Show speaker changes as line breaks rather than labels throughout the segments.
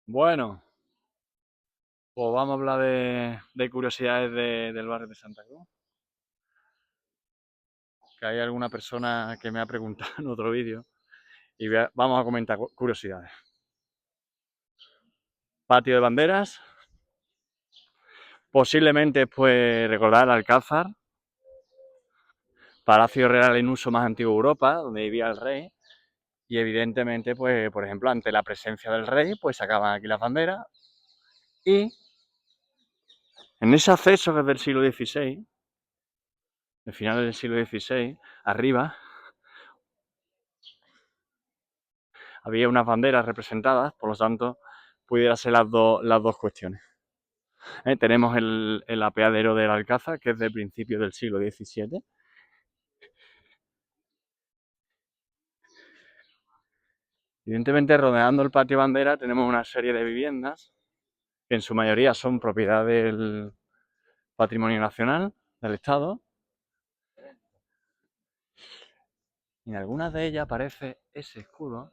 Bueno, pues vamos a hablar de curiosidades del barrio de Santa Cruz. Que hay alguna persona que me ha preguntado en otro vídeo y vamos a comentar curiosidades. Patio de banderas, posiblemente pues recordar el Alcázar, Palacio Real en uso más antiguo de Europa, donde vivía el rey, y evidentemente, pues, por ejemplo, ante la presencia del rey, pues sacaban aquí las banderas, y en ese acceso que es del siglo XVI, de finales del siglo XVI, arriba había unas banderas representadas, por lo tanto, pudiera ser las dos cuestiones. Tenemos el apeadero del Alcázar, que es de principios del siglo XVII. Evidentemente, rodeando el patio bandera tenemos una serie de viviendas, que en su mayoría son propiedad del Patrimonio Nacional, del Estado. Y en algunas de ellas aparece ese escudo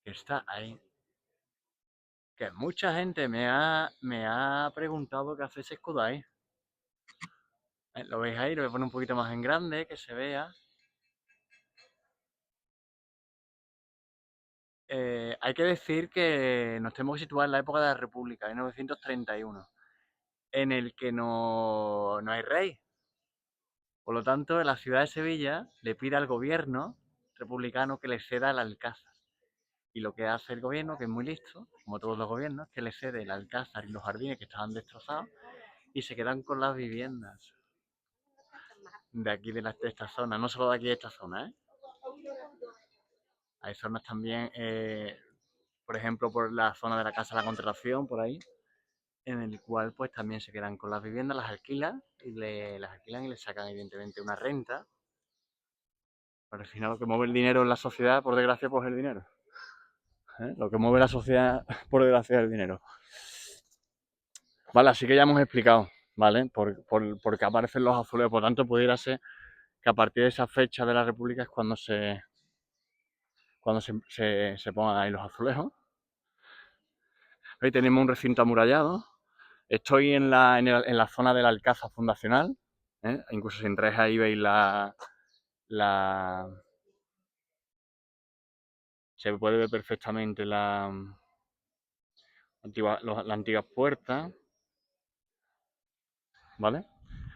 que está ahí. Que mucha gente me ha preguntado qué hace ese escudo ahí. ¿Lo veis ahí? Lo voy a poner un poquito más en grande, que se vea. Hay que decir que nos tenemos que situar en la época de la República, en 1931, en el que no hay rey. Por lo tanto, la ciudad de Sevilla le pide al gobierno republicano que le ceda el Alcázar. Y lo que hace el gobierno, que es muy listo, como todos los gobiernos, que le cede el Alcázar y los jardines que estaban destrozados y se quedan con las viviendas de aquí de esta zona, no solo de aquí de esta zona, ¿eh? Hay zonas también, por ejemplo, por la zona de la Casa de la Contratación, por ahí, en el cual pues también se quedan con las viviendas, las alquilan las alquilan y les sacan evidentemente una renta. Pero al final lo que mueve el dinero en la sociedad, por desgracia, pues es el dinero. Lo que mueve la sociedad, por desgracia, es el dinero. Vale, así que ya hemos explicado, ¿vale? Por qué aparecen los azulejos. Por tanto, pudiera ser que a partir de esa fecha de la República es cuando se pongan ahí los azulejos. Hoy tenemos un recinto amurallado. Estoy en la zona del Alcázar fundacional. Incluso si entráis ahí veis la se puede ver perfectamente la antigua puerta, ¿vale?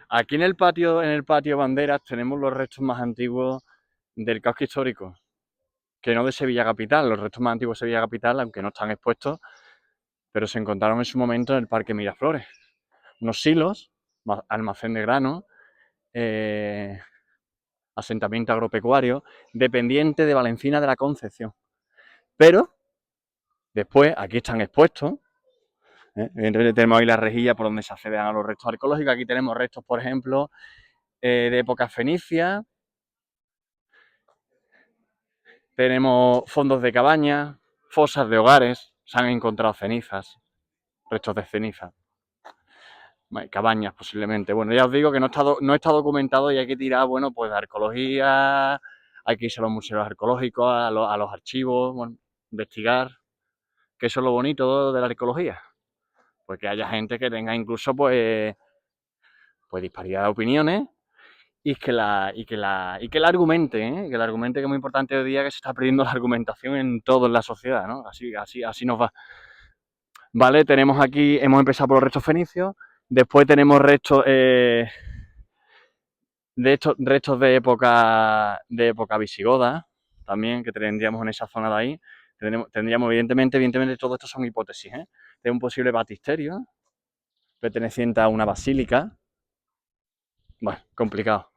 Aquí en el patio Banderas, tenemos los restos más antiguos del casco histórico, que no de Sevilla Capital, los restos más antiguos de Sevilla Capital, aunque no están expuestos, pero se encontraron en su momento en el Parque Miraflores. Unos silos, almacén de grano, asentamiento agropecuario, dependiente de Valencina de la Concepción. Pero después, aquí están expuestos. Evidentemente tenemos ahí la rejilla por donde se acceden a los restos arqueológicos. Aquí tenemos restos, por ejemplo, de época fenicia. Tenemos fondos de cabañas, fosas de hogares. Se han encontrado cenizas, restos de ceniza. Cabañas posiblemente. Bueno, ya os digo que no está documentado y hay que tirar, bueno, pues de arqueología, hay que irse a los museos arqueológicos, a los archivos, bueno, investigar, que eso es lo bonito de la arqueología. Pues que haya gente que tenga incluso pues disparidad de opiniones y que la argumente, ¿eh? Que la argumente, que es muy importante hoy día, que se está perdiendo la argumentación en todo en la sociedad, ¿no? Así nos va. Vale, tenemos aquí, hemos empezado por los restos fenicios, después tenemos restos de época visigoda, también, que tendríamos en esa zona de ahí. Tendríamos evidentemente, todo esto son hipótesis, ¿eh? De un posible baptisterio perteneciente a una basílica. Bueno, complicado.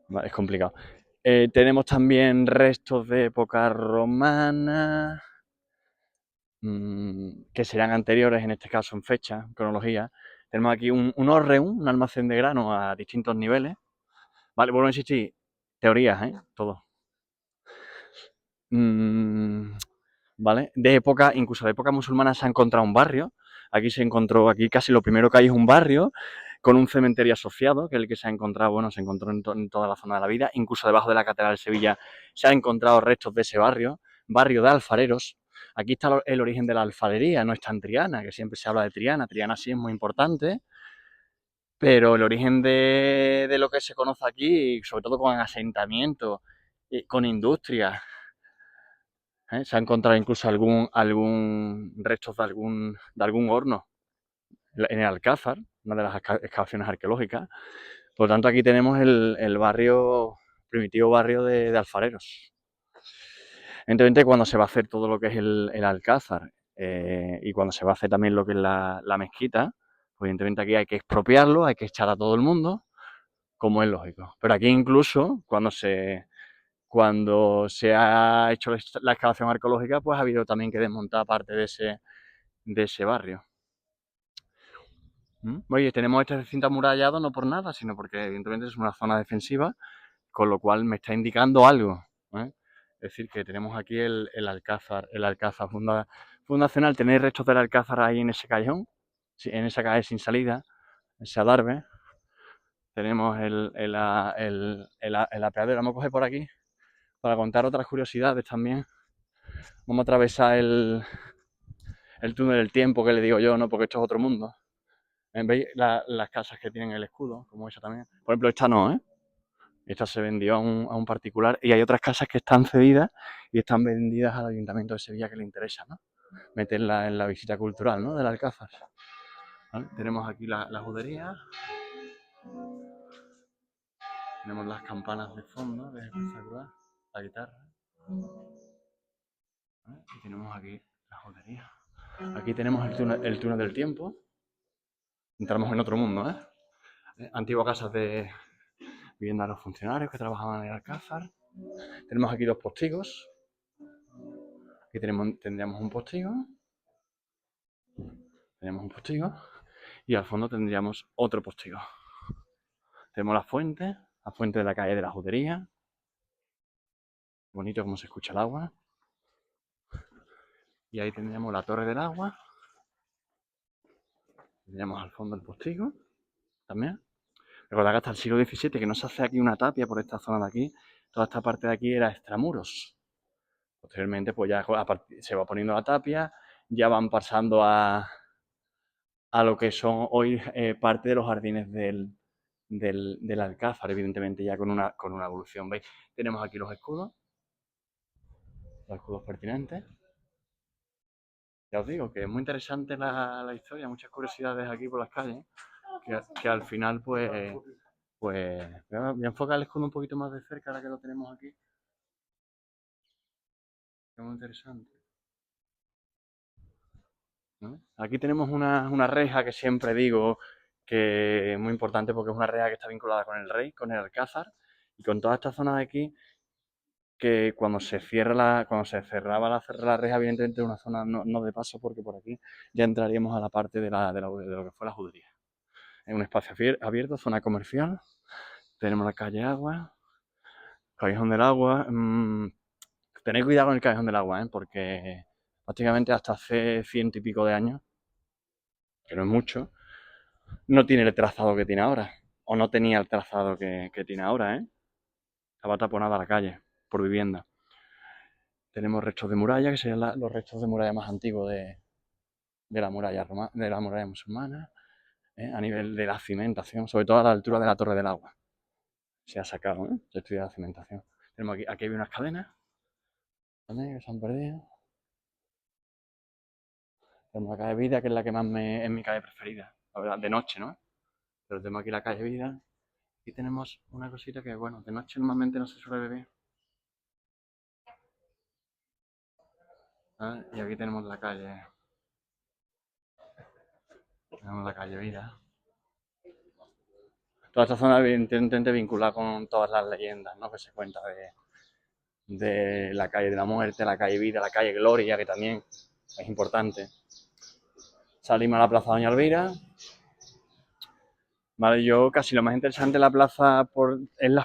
Vale, es complicado. Tenemos también restos de época romana, que serán anteriores, en este caso en fecha, cronología. Tenemos aquí un hórreum, un almacén de grano a distintos niveles. Vale, vuelvo a insistir, teorías, todo. ¿Vale? Incluso de época musulmana se ha encontrado un barrio. Aquí casi lo primero que hay es un barrio con un cementerio asociado, que es el que se ha encontrado, bueno, se encontró en toda la zona de la vida, incluso debajo de la Catedral de Sevilla se han encontrado restos de ese barrio de alfareros. Aquí está el origen de la alfarería, no está en Triana, que siempre se habla de Triana. Triana sí es muy importante, pero el origen de lo que se conoce aquí, sobre todo con asentamientos, con industrias, se ha encontrado incluso algún restos de algún horno en el Alcázar, una de las excavaciones arqueológicas. Por lo tanto, aquí tenemos el barrio, primitivo barrio de alfareros. Evidentemente, cuando se va a hacer todo lo que es el Alcázar y cuando se va a hacer también lo que es la mezquita, pues evidentemente aquí hay que expropiarlo, hay que echar a todo el mundo, como es lógico. Pero aquí incluso, cuando se ha hecho la excavación arqueológica, pues ha habido también que desmontar parte de ese barrio. Oye, tenemos este recinto amurallado no por nada, sino porque evidentemente es una zona defensiva, con lo cual me está indicando algo. Es decir, que tenemos aquí el Alcázar fundacional. Tenéis restos del Alcázar ahí en ese callejón, en esa calle sin salida, ese adarve. Tenemos el apeadero. Vamos a coger por aquí para contar otras curiosidades también. Vamos a atravesar el túnel del tiempo, que le digo yo, ¿no? Porque esto es otro mundo. ¿Veis las casas que tienen el escudo? Como esa también. Por ejemplo, esta no, ¿eh? Esta se vendió a un particular y hay otras casas que están cedidas y están vendidas al Ayuntamiento de Sevilla, que le interesa, ¿no? Meterla en la visita cultural, ¿no? Del Alcázar. ¿Vale? Tenemos aquí la judería. Tenemos las campanas de fondo, de espectacular. La guitarra. ¿Vale? Y tenemos aquí la judería. Aquí tenemos el túnel del tiempo. Entramos en otro mundo, ¿eh? Antiguas casas de vivienda de los funcionarios que trabajaban en el Alcázar. Tenemos aquí dos postigos. Aquí tendríamos un postigo. Tenemos un postigo. Y al fondo tendríamos otro postigo. Tenemos la fuente de la calle de la Judería. Bonito como se escucha el agua. Y ahí tendríamos la torre del agua. Tendríamos al fondo el postigo también. Recordad que hasta el siglo XVII, que no se hace aquí una tapia por esta zona de aquí, toda esta parte de aquí era extramuros. Posteriormente, pues ya se va poniendo la tapia, ya van pasando a lo que son hoy parte de los jardines del Alcázar, evidentemente ya con una evolución. ¿Veis? Tenemos aquí los escudos pertinentes. Ya os digo que es muy interesante la historia, muchas curiosidades aquí por las calles, que al final pues voy a enfocar el escudo un poquito más de cerca ahora que lo tenemos aquí. Es muy interesante, ¿no? Aquí tenemos una reja que siempre digo que es muy importante porque es una reja que está vinculada con el rey, con el Alcázar y con toda esta zona de aquí, que cuando se cerraba la reja, evidentemente una zona no de paso, porque por aquí ya entraríamos a la parte de lo que fue la judería. Es un espacio abierto, zona comercial. Tenemos la calle Agua, Callejón del Agua. Tenéis cuidado con el Callejón del Agua, porque prácticamente hasta hace 100 y pico de años, que no es mucho, no tiene el trazado que tiene ahora. O no tenía el trazado que tiene ahora, Estaba taponada la calle por vivienda. Tenemos restos de muralla, que serían los restos de muralla más antiguos de la muralla musulmana, a nivel de la cimentación, sobre todo a la altura de la Torre del Agua. Se ha sacado, se estudia la cimentación. Tenemos aquí hay unas cadenas, que se han perdido. Tenemos la calle Vida, que es la que más es mi calle preferida, la verdad, de noche, ¿no? Pero tenemos aquí la calle Vida y tenemos una cosita que, bueno, de noche normalmente no se suele ver. Y aquí tenemos la calle. Tenemos la calle Vida. Toda esta zona evidentemente vinculada con todas las leyendas, ¿no? Que se cuenta de la calle de la muerte, la calle Vida, la calle Gloria, que también es importante. Salimos a la plaza Doña Elvira. Vale, yo casi lo más interesante de la plaza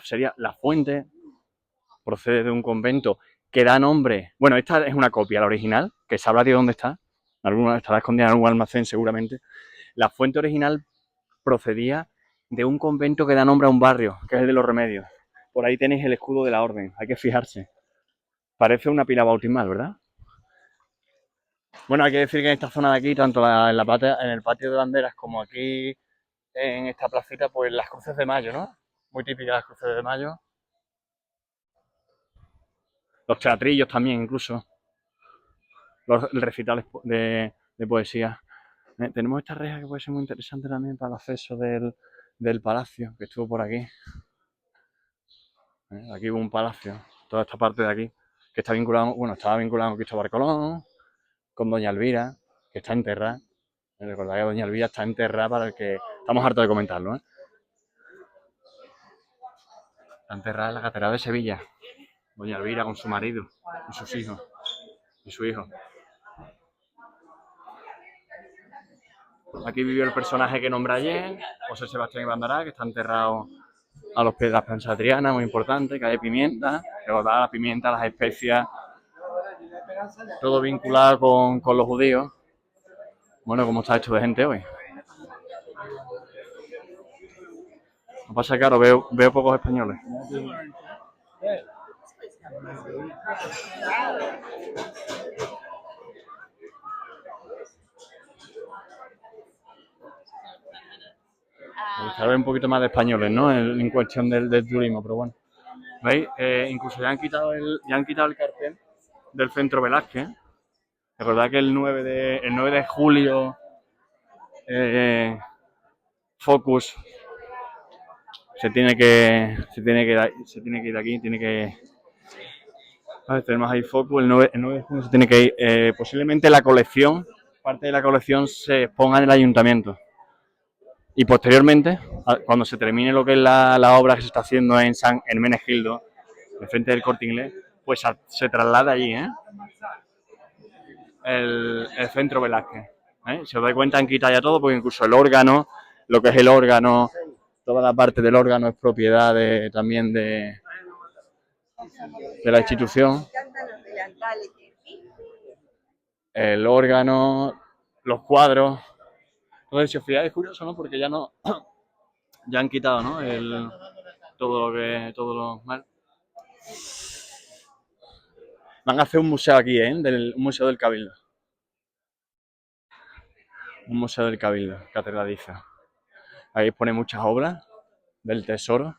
sería la fuente. Procede de un convento que da nombre. Bueno, esta es una copia, la original, que sabrá de dónde está. Alguna estará escondida en algún almacén seguramente. La fuente original procedía de un convento que da nombre a un barrio, que es el de los Remedios. Por ahí tenéis el escudo de la orden, hay que fijarse. Parece una pila bautismal, ¿verdad? Bueno, hay que decir que en esta zona de aquí, tanto en el patio de banderas como aquí en esta placita, pues las cruces de mayo, ¿no? Muy típicas las cruces de mayo. Los teatrillos también, incluso. Los recitales de poesía. Tenemos esta reja que puede ser muy interesante también para el acceso del palacio, que estuvo por aquí. Aquí hubo un palacio, toda esta parte de aquí, que está vinculado, bueno, estaba vinculado con Cristóbal Colón, con Doña Elvira, que está enterrada. Recordad que Doña Elvira está enterrada para el que... Estamos hartos de comentarlo, ¿eh? Está enterrada en la Catedral de Sevilla. Doña Elvira con su marido y sus hijos. Y su hijo. Aquí vivió el personaje que nombré ayer, José Sebastián Ibandará, que está enterrado a los pies de la plancha Triana, muy importante, que hay pimienta, recordad la pimienta, las especias, todo vinculado con los judíos. Bueno, ¿cómo está esto de gente hoy? Lo que pasa es que claro, veo pocos españoles. Me gustaría ver un poquito más de españoles, ¿no? En cuestión del turismo, pero bueno. ¿Veis? Incluso ya han quitado el cartel del Centro Velázquez. Recordad que el 9 de julio Focus se tiene que ir de aquí, tiene que... A ver, tenemos ahí Focus, el 9 de julio se tiene que ir. Posiblemente la colección, parte de la colección se exponga en el ayuntamiento. Y posteriormente, cuando se termine lo que es la obra que se está haciendo en Menegildo, de frente del Corte Inglés, pues se traslada allí, ¿eh? El Centro Velázquez. Si os dais cuenta, han quitado ya todo, porque incluso el órgano, lo que es el órgano, toda la parte del órgano es propiedad también de la institución. El órgano, los cuadros. Entonces, si os fijáis, es curioso, ¿no? Porque ya no, ya han quitado, ¿no? Todo lo mal. Van a hacer un museo aquí, ¿eh? Un museo del Cabildo. Un museo del Cabildo, catedraliza. Ahí pone muchas obras del tesoro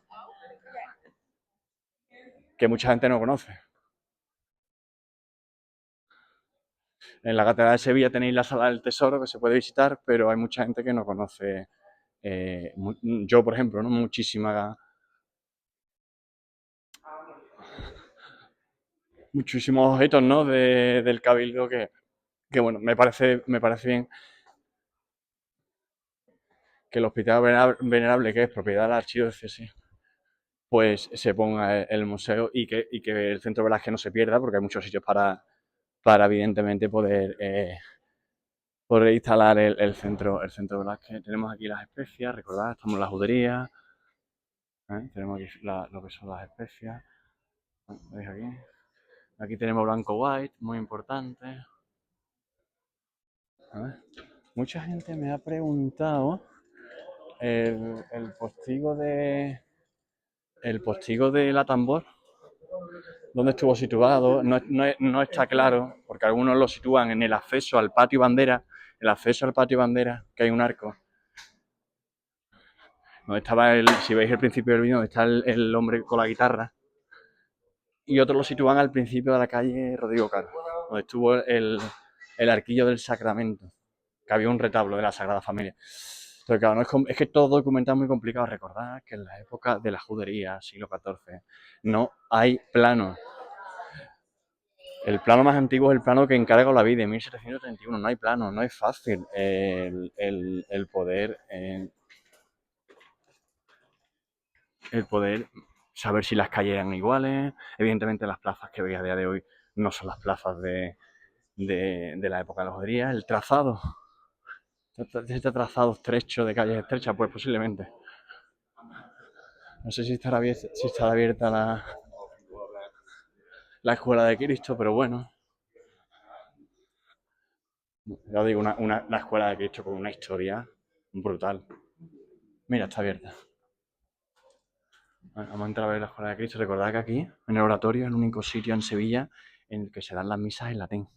que mucha gente no conoce. En la Catedral de Sevilla tenéis la Sala del Tesoro que se puede visitar, pero hay mucha gente que no conoce. Yo, por ejemplo, ¿no? Muchísimos objetos, ¿no? Del Cabildo que bueno, me parece bien que el Hospital Venerable, que es propiedad de la Archidiócesis, pues se ponga el museo y que el Centro Velázquez no se pierda, porque hay muchos sitios para evidentemente poder instalar el centro Velázquez. Tenemos aquí las especias, recordad, estamos en la judería. Tenemos aquí lo que son las especias. ¿Veis aquí? Aquí tenemos blanco white, muy importante. A ver. Mucha gente me ha preguntado el postigo de la Tambor, dónde estuvo situado. No está claro, porque algunos lo sitúan en el acceso al patio bandera, que hay un arco. Donde estaba si veis el principio del vídeo, donde está el hombre con la guitarra. Y otros lo sitúan al principio de la calle Rodrigo Caro, donde estuvo el arquillo del Sacramento, que había un retablo de la Sagrada Familia. Pero claro, es que todo documentado es muy complicado. Recordad que en la época de la judería, siglo XIV, no hay planos. El plano más antiguo es el plano que encarga la vida de 1731. No hay plano, no es fácil el poder saber si las calles eran iguales. Evidentemente las plazas que veis a día de hoy no son las plazas de la época de la jodería. El trazado, este trazado estrecho de calles estrechas, pues posiblemente. No sé si estará abierta la escuela de Cristo, pero bueno. Ya os digo, la escuela de Cristo con una historia brutal. Mira, está abierta. Bueno, vamos a entrar a ver la Escuela de Cristo. Recordad que aquí, en el oratorio, es el único sitio en Sevilla en el que se dan las misas en latín.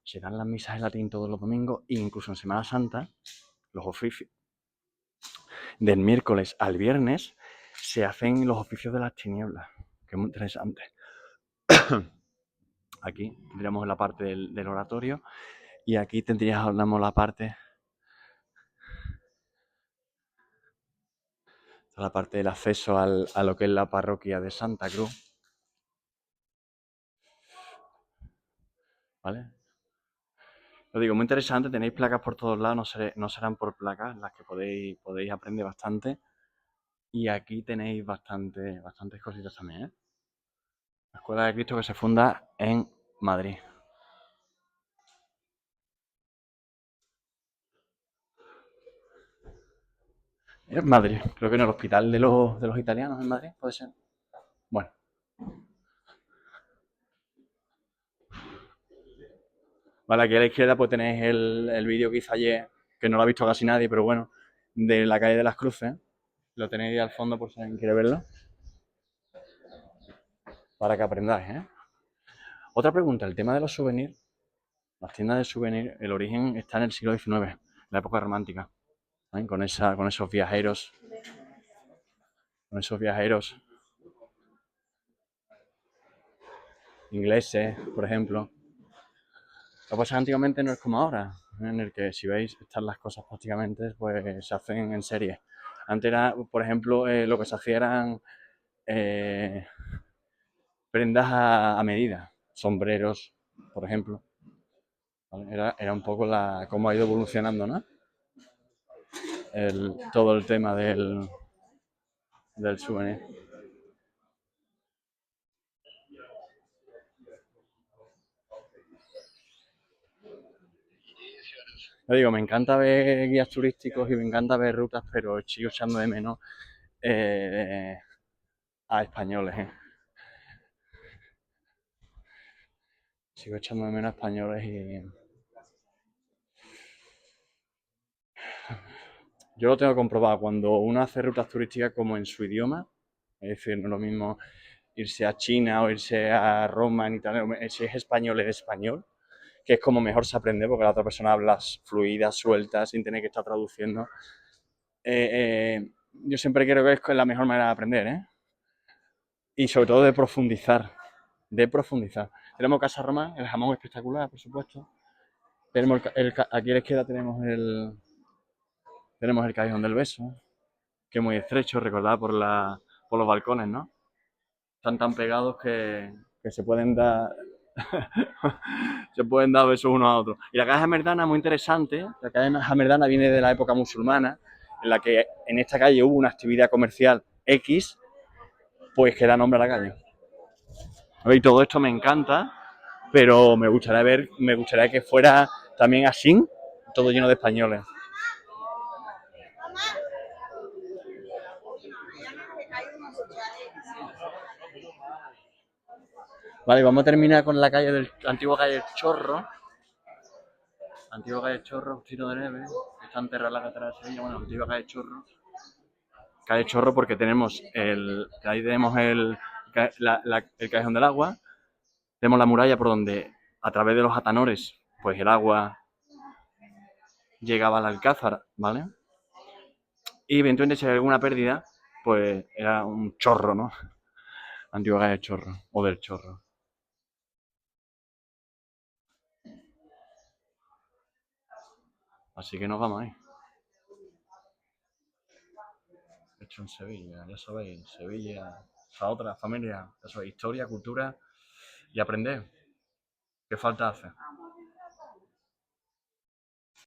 Se dan las misas en latín todos los domingos e incluso en Semana Santa, los oficios. Del miércoles al viernes se hacen los oficios de las tinieblas, que es muy interesante. Aquí tendríamos la parte del oratorio y aquí tendríamos la parte del acceso a lo que es la parroquia de Santa Cruz, ¿vale? Lo digo, muy interesante, tenéis placas por todos lados, no serán por placas, las que podéis aprender bastante. Y aquí tenéis bastantes cositas también, ¿eh? La Escuela de Cristo que se funda en Madrid. En Madrid, creo que en el hospital de los italianos en Madrid, puede ser. Bueno, vale, aquí a la izquierda pues tenéis el vídeo que hice ayer, que no lo ha visto casi nadie, pero bueno, de la calle de las Cruces. Lo tenéis ahí al fondo por si alguien quiere verlo, para que aprendáis, ¿eh? Otra pregunta, el tema de los souvenirs. Las tiendas de souvenirs, el origen está en el siglo XIX, la época romántica, ¿eh? Con esos viajeros ingleses, por ejemplo. Lo que pasa es que antiguamente no es como ahora, en el que si veis están las cosas prácticamente, pues se hacen en serie. Antes era, por ejemplo, lo que se hacía eran eh, prendas a medida, sombreros, por ejemplo. ¿Vale? Era un poco cómo ha ido evolucionando, ¿no? Todo el tema del souvenir. Lo digo, me encanta ver guías turísticos y me encanta ver rutas, pero sigo echando de menos eh, a españoles, ¿eh? Sigo echando de menos a españoles y yo lo tengo comprobado. Cuando uno hace rutas turísticas como en su idioma, es decir, no es lo mismo irse a China o irse a Roma en Italia, si es español es español, que es como mejor se aprende porque la otra persona habla fluida, suelta, sin tener que estar traduciendo. Yo siempre creo que es la mejor manera de aprender, ¿eh? Y sobre todo de profundizar, Tenemos Casa Roma, el jamón espectacular, por supuesto. Aquí a la izquierda tenemos el Callejón del Beso, que es muy estrecho, recordad por los balcones, ¿no? Están tan pegados que se pueden dar besos unos a otros. Y la calle Jamerdana, muy interesante. La calle Jamerdana viene de la época musulmana, en la que en esta calle hubo una actividad comercial X, pues que da nombre a la calle. Y todo esto me encanta, pero me gustaría que fuera también así, todo lleno de españoles. Vale, vamos a terminar con la antigua calle del Chorro. Antigua calle Chorro, Tiro de Neve, está enterrada la catedral de Sevilla, bueno, antigua calle Chorro. Calle Chorro porque ahí tenemos el Callejón del Agua, tenemos la muralla por donde a través de los atanores, pues el agua llegaba al Alcázar, ¿vale? Y eventualmente si hay alguna pérdida, pues era un chorro, ¿no? Antigua calle Chorro, o del Chorro. Así que nos vamos ahí. Hecho en Sevilla, ya sabéis, Sevilla, esa otra familia, ya sabéis, historia, cultura y aprender. ¿Qué falta hace?